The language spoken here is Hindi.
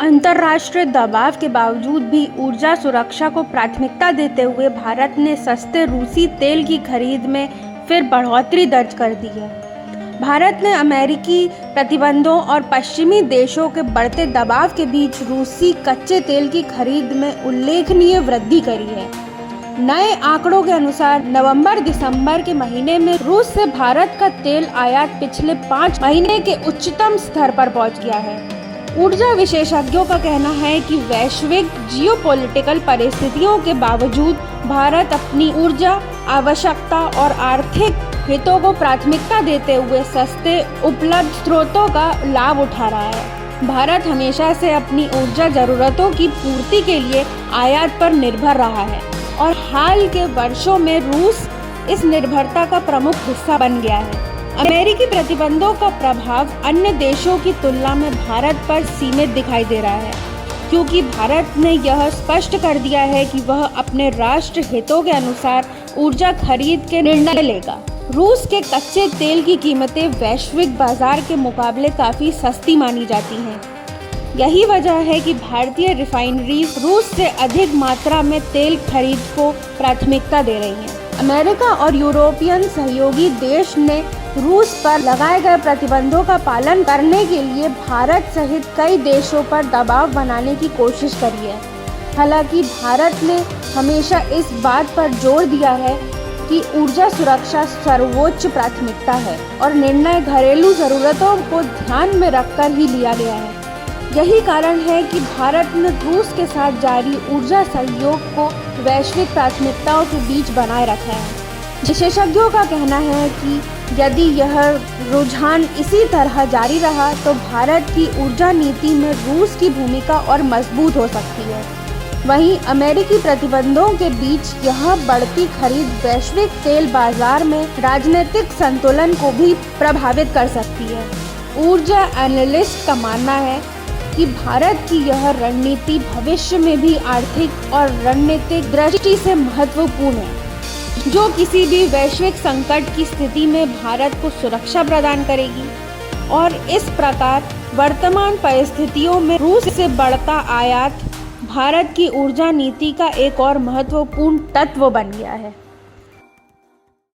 अंतर्राष्ट्रीय दबाव के बावजूद भी ऊर्जा सुरक्षा को प्राथमिकता देते हुए भारत ने सस्ते रूसी तेल की खरीद में फिर बढ़ोतरी दर्ज कर दी है। भारत ने अमेरिकी प्रतिबंधों और पश्चिमी देशों के बढ़ते दबाव के बीच रूसी कच्चे तेल की खरीद में उल्लेखनीय वृद्धि करी है। नए आंकड़ों के अनुसार नवंबर-दिसंबर के महीने में रूस से भारत का तेल आयात पिछले 5 महीने के उच्चतम स्तर पर पहुंच गया है। ऊर्जा विशेषज्ञों का कहना है कि वैश्विक जियोपॉलिटिकल परिस्थितियों के बावजूद भारत अपनी ऊर्जा आवश्यकता और आर्थिक हितों को प्राथमिकता देते हुए सस्ते उपलब्ध स्रोतों का लाभ उठा रहा है। भारत हमेशा से अपनी ऊर्जा जरूरतों की पूर्ति के लिए आयात पर निर्भर रहा है और हाल के वर्षों में रूस इस निर्भरता का प्रमुख हिस्सा बन गया है। अमेरिकी प्रतिबंधों का प्रभाव अन्य देशों की तुलना में भारत पर सीमित दिखाई दे रहा है, क्योंकि भारत ने यह स्पष्ट कर दिया है कि वह अपने राष्ट्र हितों के अनुसार ऊर्जा खरीद के निर्णय लेगा। रूस के कच्चे तेल की कीमतें वैश्विक बाजार के मुकाबले काफ़ी सस्ती मानी जाती हैं। यही वजह है कि भारतीय रिफाइनरीज रूस से अधिक मात्रा में तेल खरीद को प्राथमिकता दे रही हैं। अमेरिका और यूरोपियन सहयोगी देश ने रूस पर लगाए गए प्रतिबंधों का पालन करने के लिए भारत सहित कई देशों पर दबाव बनाने की कोशिश करी है। हालांकि भारत ने हमेशा इस बात पर जोर दिया है कि ऊर्जा सुरक्षा सर्वोच्च प्राथमिकता है और निर्णय घरेलू ज़रूरतों को ध्यान में रखकर ही लिया गया है। यही कारण है कि भारत ने रूस के साथ जारी ऊर्जा सहयोग को वैश्विक प्राथमिकताओं के बीच बनाए रखा है। विशेषज्ञों का कहना है कि यदि यह रुझान इसी तरह जारी रहा तो भारत की ऊर्जा नीति में रूस की भूमिका और मजबूत हो सकती है। वहीं अमेरिकी प्रतिबंधों के बीच यह बढ़ती खरीद वैश्विक तेल बाजार में राजनीतिक संतुलन को भी प्रभावित कर सकती है। ऊर्जा एनालिस्ट का मानना है कि भारत की यह रणनीति भविष्य में भी आर्थिक और रणनीतिक दृष्टि से महत्वपूर्ण है, जो किसी भी वैश्विक संकट की स्थिति में भारत को सुरक्षा प्रदान करेगी। और इस प्रकार वर्तमान परिस्थितियों में रूस से बढ़ता आयात भारत की ऊर्जा नीति का एक और महत्वपूर्ण तत्व बन गया है।